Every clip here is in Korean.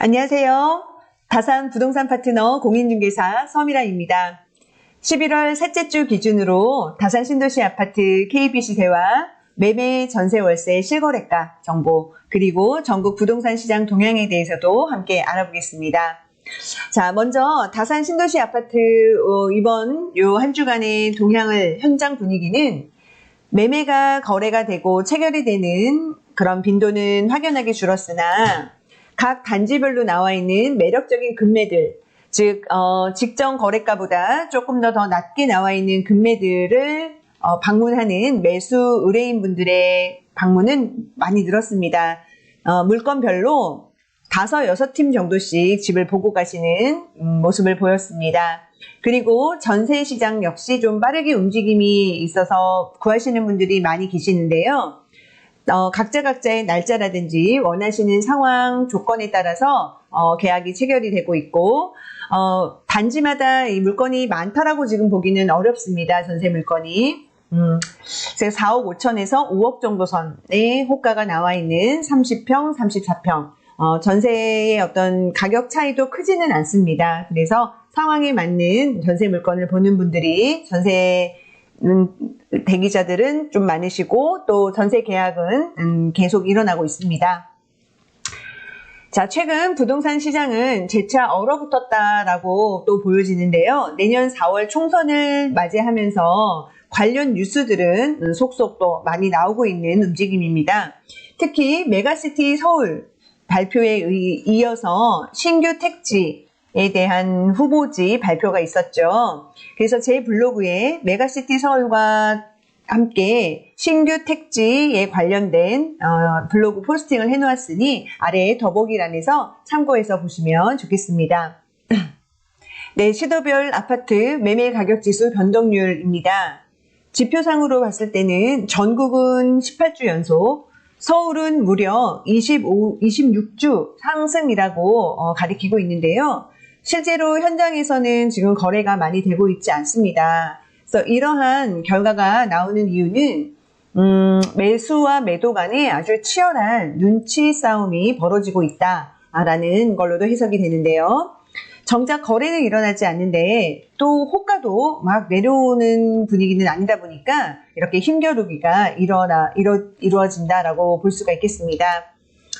안녕하세요. 다산 부동산 파트너 공인중개사 서미라입니다. 11월 셋째 주 기준으로 다산 신도시 아파트 KB 시세와 매매 전세 월세 실거래가 정보, 그리고 전국 부동산 시장 동향에 대해서도 함께 알아보겠습니다. 자, 먼저 다산 신도시 아파트 이번 요 한 주간의 동향을, 현장 분위기는 매매가 거래가 되고 체결이 되는 그런 빈도는 확연하게 줄었으나 각 단지별로 나와 있는 매력적인 금매들, 즉 직전 거래가보다 조금 더 낮게 나와 있는 금매들을 방문하는 매수 의뢰인분들의 방문은 많이 늘었습니다. 물건별로 5, 6팀 정도씩 집을 보고 가시는 모습을 보였습니다. 그리고 전세 시장 역시 좀 빠르게 움직임이 있어서 구하시는 분들이 많이 계시는데요. 각자의 날짜라든지 원하시는 상황, 조건에 따라서 계약이 체결이 되고 있고, 단지마다 이 물건이 많다라고 지금 보기는 어렵습니다. 전세 물건이. 4억 5천에서 5억 정도 선의 호가가 나와 있는 30평, 34평. 전세의 어떤 가격 차이도 크지는 않습니다. 그래서 상황에 맞는 전세 물건을 보는 분들이, 전세 대기자들은 좀 많으시고, 또 전세 계약은 계속 일어나고 있습니다. 자, 최근 부동산 시장은 재차 얼어붙었다라고 또 보여지는데요. 내년 4월 총선을 맞이하면서 관련 뉴스들은 속속 또 많이 나오고 있는 움직임입니다. 특히 메가시티 서울 발표에 이어서 신규 택지에 대한 후보지 발표가 있었죠. 그래서 제 블로그에 메가시티 서울과 함께 신규 택지에 관련된 블로그 포스팅을 해놓았으니 아래에 더보기란에서 참고해서 보시면 좋겠습니다. 네, 시도별 아파트 매매 가격 지수 변동률입니다. 지표상으로 봤을 때는 전국은 18주 연속, 서울은 무려 26주 상승이라고 가리키고 있는데요. 실제로 현장에서는 지금 거래가 많이 되고 있지 않습니다. 그래서 이러한 결과가 나오는 이유는 매수와 매도 간에 아주 치열한 눈치 싸움이 벌어지고 있다라는 걸로도 해석이 되는데요. 정작 거래는 일어나지 않는데 또 호가도 막 내려오는 분위기는 아니다 보니까 이렇게 힘겨루기가 이루어진다라고 볼 수가 있겠습니다.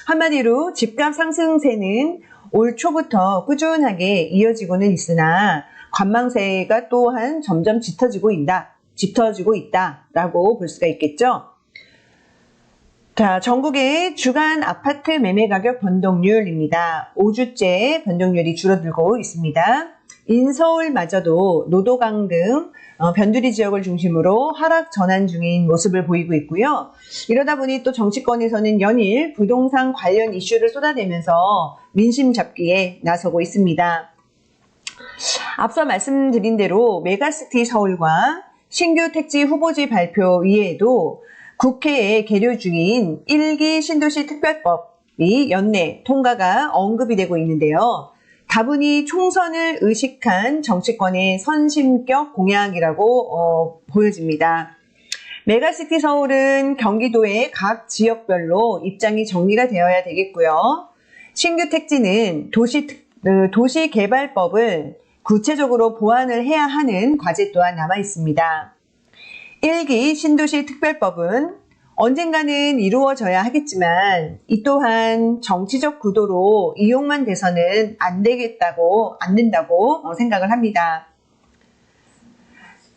한마디로 집값 상승세는 올 초부터 꾸준하게 이어지고는 있으나 관망세가 또한 점점 짙어지고 있다라고 볼 수가 있겠죠. 자, 전국의 주간 아파트 매매 가격 변동률입니다. 5주째 변동률이 줄어들고 있습니다. 인서울마저도 노도강 등 변두리 지역을 중심으로 하락 전환 중인 모습을 보이고 있고요. 이러다 보니 또 정치권에서는 연일 부동산 관련 이슈를 쏟아내면서 민심 잡기에 나서고 있습니다. 앞서 말씀드린 대로 메가시티 서울과 신규 택지 후보지 발표 위에도 국회에 계류 중인 1기 신도시 특별법이 연내 통과가 언급이 되고 있는데요. 다분히 총선을 의식한 정치권의 선심격 공약이라고 보여집니다. 메가시티 서울은 경기도의 각 지역별로 입장이 정리가 되어야 되겠고요. 신규 택지는 도시개발법을 구체적으로 보완을 해야 하는 과제 또한 남아 있습니다. 1기 신도시 특별법은 언젠가는 이루어져야 하겠지만 이 또한 정치적 구도로 이용만 돼서는 안 된다고 생각을 합니다.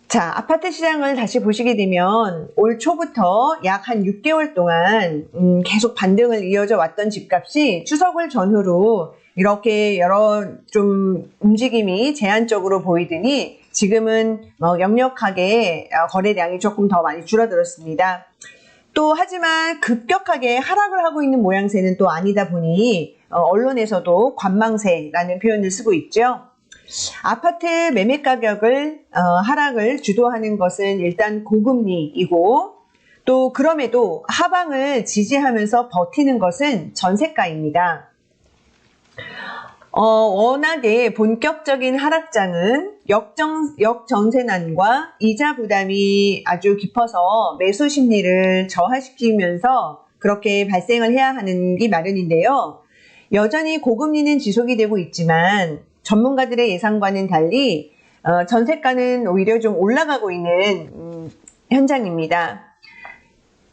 자, 아파트 시장을 다시 보시게 되면 올 초부터 약 한 6개월 동안 계속 반등을 이어져 왔던 집값이 추석을 전후로 이렇게 여러 좀 움직임이 제한적으로 보이더니 지금은 역력하게 거래량이 조금 더 많이 줄어들었습니다. 또 하지만 급격하게 하락을 하고 있는 모양새는 또 아니다 보니 언론에서도 관망세라는 표현을 쓰고 있죠. 아파트 매매 가격을 하락을 주도하는 것은 일단 고금리이고, 또 그럼에도 하방을 지지하면서 버티는 것은 전세가입니다. 워낙에 본격적인 하락장은 역전세난과 이자 부담이 아주 깊어서 매수 심리를 저하시키면서 그렇게 발생을 해야 하는 게 마련인데요. 여전히 고금리는 지속이 되고 있지만 전문가들의 예상과는 달리 전세가는 오히려 좀 올라가고 있는 현장입니다.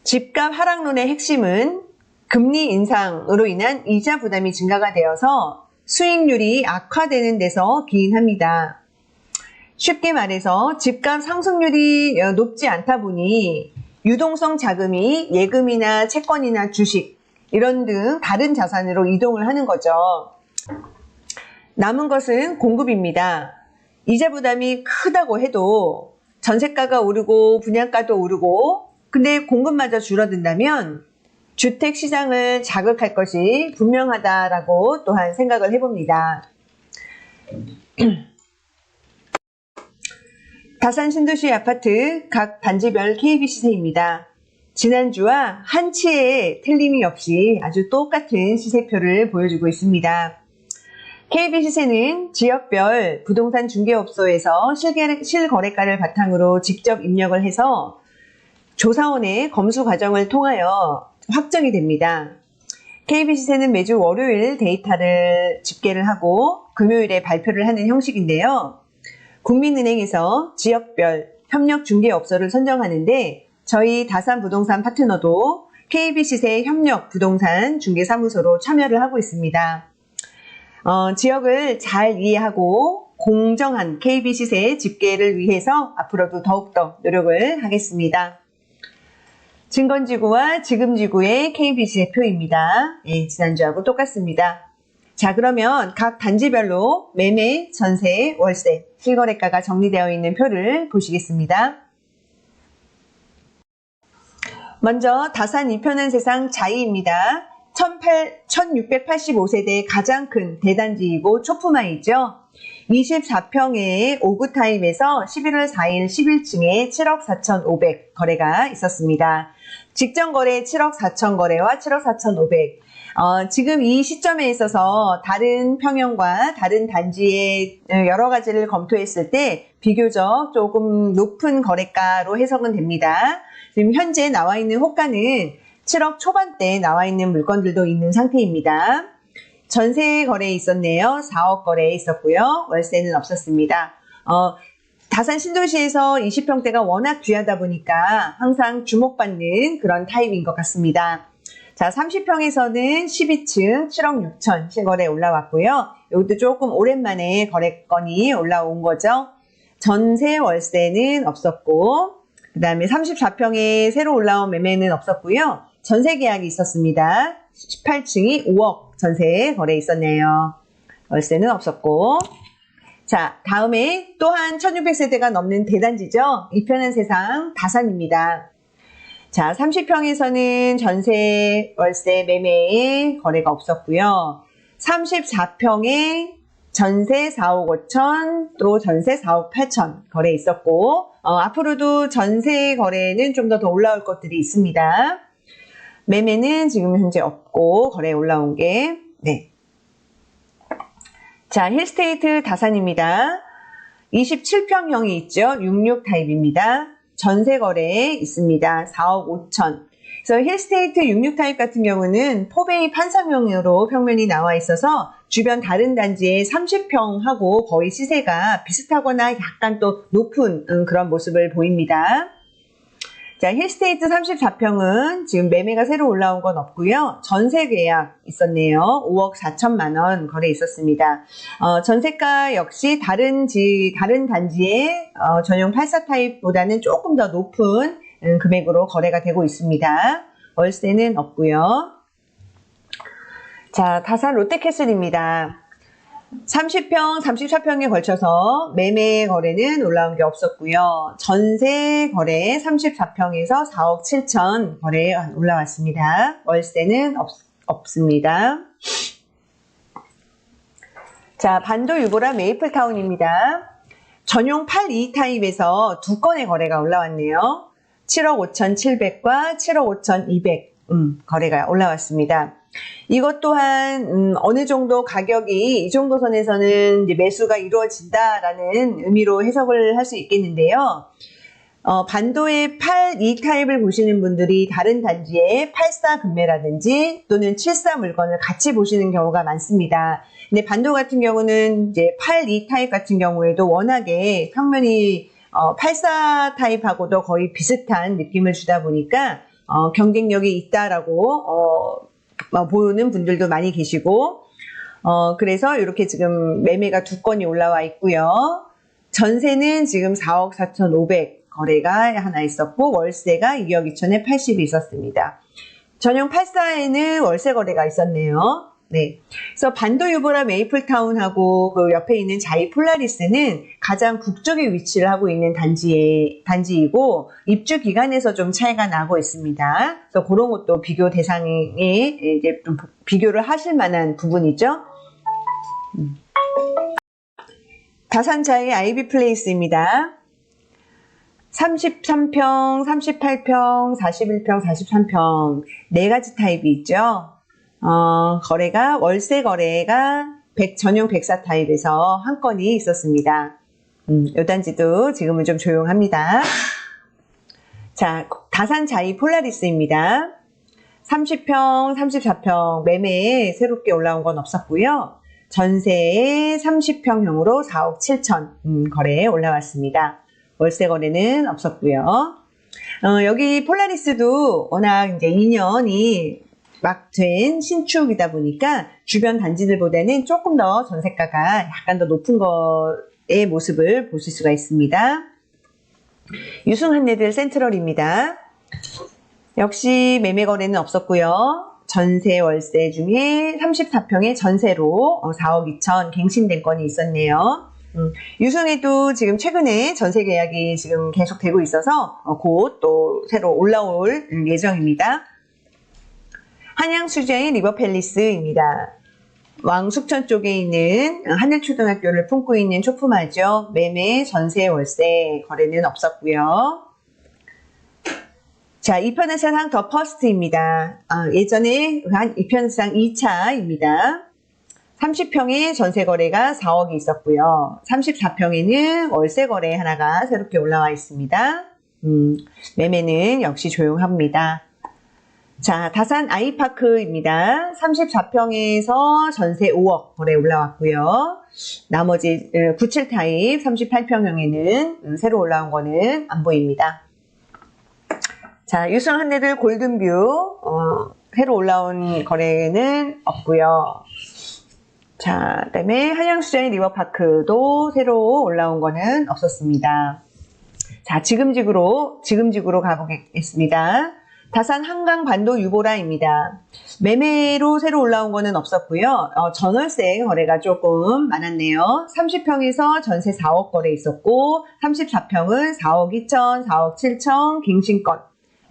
집값 하락론의 핵심은 금리 인상으로 인한 이자 부담이 증가가 되어서 수익률이 악화되는 데서 기인합니다. 쉽게 말해서 집값 상승률이 높지 않다 보니 유동성 자금이 예금이나 채권이나 주식 이런 등 다른 자산으로 이동을 하는 거죠. 남은 것은 공급입니다. 이자 부담이 크다고 해도 전세가가 오르고 분양가도 오르고 근데 공급마저 줄어든다면 주택 시장을 자극할 것이 분명하다라고 또한 생각을 해봅니다. 다산 신도시 아파트 각 단지별 KB 시세입니다. 지난주와 한치의 틀림이 없이 아주 똑같은 시세표를 보여주고 있습니다. KB 시세는 지역별 부동산 중개업소에서 실거래가를 바탕으로 직접 입력을 해서 조사원의 검수 과정을 통하여 확정이 됩니다. KB 시세는 매주 월요일 데이터를 집계를 하고 금요일에 발표를 하는 형식인데요. 국민은행에서 지역별 협력 중개업소를 선정하는데 저희 다산 부동산 파트너도 KB 시세 협력 부동산 중개사무소로 참여를 하고 있습니다. 지역을 잘 이해하고 공정한 KB 시세 집계를 위해서 앞으로도 더욱더 노력을 하겠습니다. 증권지구와 지금지구의 KB 시세표입니다. 네, 지난주하고 똑같습니다. 자, 그러면 각 단지별로 매매, 전세, 월세, 실거래가가 정리되어 있는 표를 보시겠습니다. 먼저 다산 2편은 세상 자이입니다. 1685세대 가장 큰 대단지이고 초품화이죠. 24평의 5구 타입에서 11월 4일 11층에 7억 4,500 거래가 있었습니다. 직전 거래 7억 4천 거래와 7억 4,500. 지금 이 시점에 있어서 다른 평형과 다른 단지의 여러 가지를 검토했을 때 비교적 조금 높은 거래가로 해석은 됩니다. 지금 현재 나와 있는 호가는 7억 초반대에 나와 있는 물건들도 있는 상태입니다. 전세 거래에 있었네요. 4억 거래에 있었고요. 월세는 없었습니다. 다산 신도시에서 20평대가 워낙 귀하다 보니까 항상 주목받는 그런 타입인 것 같습니다. 자, 30평에서는 12층 7억 6천 실거래 올라왔고요. 이것도 조금 오랜만에 거래건이 올라온 거죠. 전세 월세는 없었고 그 다음에 34평에 새로 올라온 매매는 없었고요. 전세 계약이 있었습니다. 18층이 5억 전세 거래 있었네요. 월세는 없었고 자, 다음에 또한 1600세대가 넘는 대단지죠. 이 편은 세상 다산입니다. 자, 30평에서는 전세, 월세, 매매에 거래가 없었고요. 34평에 전세 4억 5천, 또 전세 4억 8천 거래 있었고 앞으로도 전세 거래는 좀 더 올라올 것들이 있습니다. 매매는 지금 현재 없고 거래에 올라온 게 네. 자, 힐스테이트 다산입니다. 27평형이 있죠. 66 타입입니다. 전세 거래에 있습니다. 4억 5천. 그래서 힐스테이트 66 타입 같은 경우는 포베이 판상형으로 평면이 나와 있어서 주변 다른 단지의 30평하고 거의 시세가 비슷하거나 약간 또 높은 그런 모습을 보입니다. 자, 힐스테이트 34평은 지금 매매가 새로 올라온 건 없고요. 전세 계약 있었네요. 5억 4천만 원 거래 있었습니다. 전세가 역시 다른 단지의 전용 84 타입보다는 조금 더 높은 금액으로 거래가 되고 있습니다. 월세는 없고요. 자, 다산 롯데캐슬입니다. 30평, 34평에 걸쳐서 매매 거래는 올라온 게 없었고요. 전세 거래 34평에서 4억 7천 거래에 올라왔습니다. 월세는 없습니다. 자, 반도 유보라 메이플타운입니다. 전용 82 타입에서 두 건의 거래가 올라왔네요. 7억 5천 7백과 7억 5천 2백 거래가 올라왔습니다. 이것 또한 어느 정도 가격이 이 정도 선에서는 이제 매수가 이루어진다라는 의미로 해석을 할 수 있겠는데요. 반도의 8, 2 타입을 보시는 분들이 다른 단지에 84 금매라든지 또는 74 물건을 같이 보시는 경우가 많습니다. 근데 반도 같은 경우는 이제 8, 2 타입 같은 경우에도 워낙에 평면이 84 타입하고도 거의 비슷한 느낌을 주다 보니까 경쟁력이 있다라고 보는 분들도 많이 계시고 그래서 이렇게 지금 매매가 2건이 올라와 있고요. 전세는 지금 4억 4,500 거래가 하나 있었고 월세가 2억 2천에 80이 있었습니다. 전용 84에는 월세 거래가 있었네요. 네. 그래서 반도 유보라 메이플타운하고 그 옆에 있는 자이 폴라리스는 가장 북쪽에 위치를 하고 있는 단지이고 입주 기간에서 좀 차이가 나고 있습니다. 그래서 그런 것도 비교 대상에 이제 좀 비교를 하실 만한 부분이죠. 다산자이 아이비 플레이스입니다. 33평, 38평, 41평, 43평 4가지 타입이 있죠. 거래가 월세 거래가 전용 104 타입에서 한 건이 있었습니다. 요 단지도 지금은 좀 조용합니다. 자, 다산 자이 폴라리스입니다. 30평, 34평 매매에 새롭게 올라온 건 없었고요. 전세에 30평형으로 4억 7천 거래에 올라왔습니다. 월세 거래는 없었고요. 여기 폴라리스도 워낙 이제 2년이 막 된 신축이다 보니까 주변 단지들보다는 조금 더 전세가가 약간 더 높은 거의 모습을 보실 수가 있습니다. 유승한내들 센트럴입니다. 역시 매매 거래는 없었고요. 전세 월세 중에 34평의 전세로 4억 2천 갱신된 건이 있었네요. 유승에도 지금 최근에 전세 계약이 지금 계속되고 있어서 곧 또 새로 올라올 예정입니다. 한양수자인 리버팰리스입니다. 왕숙천 쪽에 있는 하늘초등학교를 품고 있는 초품하죠. 매매, 전세, 월세 거래는 없었고요. 자, 이편의세상 더 퍼스트입니다. 예전에 한 이편의세상 2차입니다. 30평의 전세 거래가 4억이 있었고요. 34평에는 월세 거래 하나가 새롭게 올라와 있습니다. 매매는 역시 조용합니다. 자, 다산 아이파크입니다. 34평에서 전세 5억 거래 올라왔고요. 나머지 97 타입 38평형에는 새로 올라온 거는 안 보입니다. 자, 유승한내들 골든뷰 새로 올라온 거래는 없고요. 자, 그다음에 한양수자인 리버파크도 새로 올라온 거는 없었습니다. 자, 지금직으로 가보겠습니다. 다산 한강 반도 유보라입니다. 매매로 새로 올라온 거는 없었고요. 전월세 거래가 조금 많았네요. 30평에서 전세 4억 거래 있었고 34평은 4억 2천, 4억 7천 갱신건.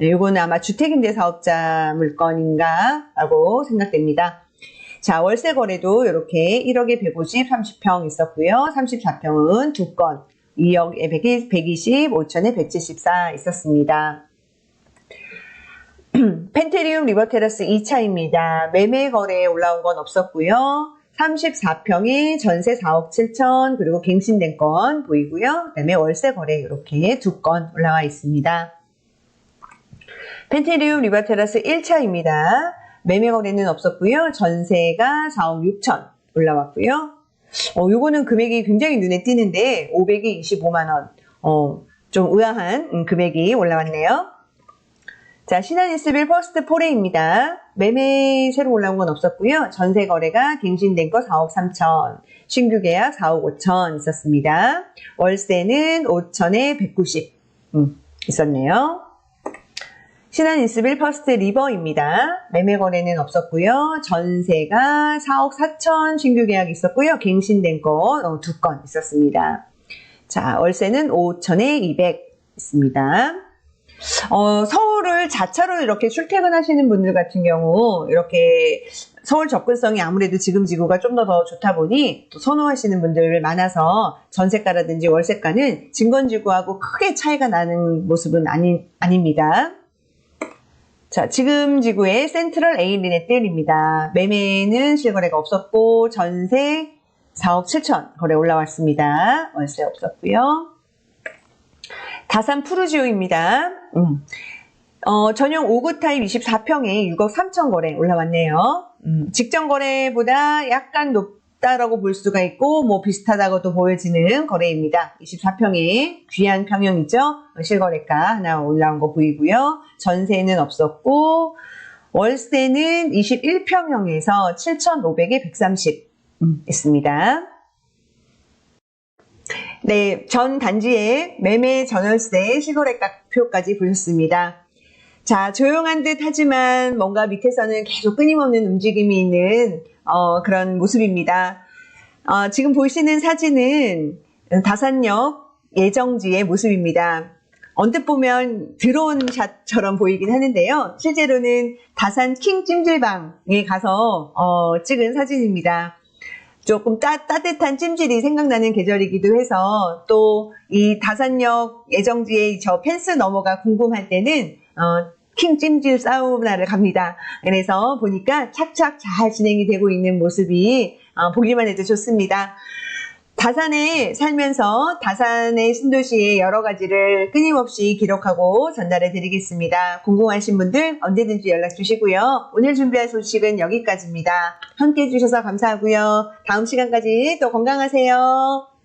이거는 아마 주택임대 사업자 물건인가 라고 생각됩니다. 자, 월세 거래도 이렇게 1억에 150, 30평 있었고요. 34평은 2건, 2억에 120, 5천에 174 있었습니다. 펜테리움 리버테라스 2차입니다. 매매 거래에 올라온 건 없었고요. 34평에 전세 4억 7천 그리고 갱신된 건 보이고요. 그다음에 월세 거래 이렇게 2건 올라와 있습니다. 펜테리움 리버테라스 1차입니다. 매매 거래는 없었고요. 전세가 4억 6천 올라왔고요. 요거는 금액이 굉장히 눈에 띄는데 500이 25만 원. 좀 의아한 금액이 올라왔네요. 자, 신한이스빌 퍼스트 포레입니다. 매매 새로 올라온 건 없었고요. 전세 거래가 갱신된 거 4억 3천, 신규 계약 4억 5천 있었습니다. 월세는 5천에 190 있었네요. 신한이스빌 퍼스트 리버입니다. 매매 거래는 없었고요. 전세가 4억 4천 신규 계약 있었고요. 갱신된 거 2건 있었습니다. 자, 월세는 5천에 200 있습니다. 서울을 자차로 이렇게 출퇴근하시는 분들 같은 경우 이렇게 서울 접근성이 아무래도 지금 지구가 좀 더 좋다 보니 또 선호하시는 분들 많아서 전세가라든지 월세가는 진건지구하고 크게 차이가 나는 모습은 아닙니다. 자, 지금 지구의 센트럴 에일리넷들입니다. 매매는 실거래가 없었고 전세 4억 7천 거래 올라왔습니다. 월세 없었고요. 다산 푸르지오입니다. 전용 5구 타입 24평에 6억 3천 거래 올라왔네요. 직전 거래보다 약간 높다라고 볼 수가 있고 뭐 비슷하다고도 보여지는 거래입니다. 24평에 귀한 평형이죠. 실거래가 하나 올라온 거 보이고요. 전세는 없었고 월세는 21평형에서 7,500에 130 있습니다. 네, 전 단지에 매매 전월세 실거래가표까지 보셨습니다. 자, 조용한 듯 하지만 뭔가 밑에서는 계속 끊임없는 움직임이 있는 그런 모습입니다. 지금 보시는 사진은 다산역 예정지의 모습입니다. 언뜻 보면 드론 샷처럼 보이긴 하는데요. 실제로는 다산 킹 찜질방에 가서 찍은 사진입니다. 조금 따뜻한 찜질이 생각나는 계절이기도 해서 또 이 다산역 예정지의 저 펜스 너머가 궁금할 때는 킹 찜질 사우나를 갑니다. 그래서 보니까 착착 잘 진행이 되고 있는 모습이 보기만 해도 좋습니다. 다산에 살면서 다산의 신도시의 여러 가지를 끊임없이 기록하고 전달해 드리겠습니다. 궁금하신 분들 언제든지 연락 주시고요. 오늘 준비할 소식은 여기까지입니다. 함께 해주셔서 감사하고요. 다음 시간까지 또 건강하세요.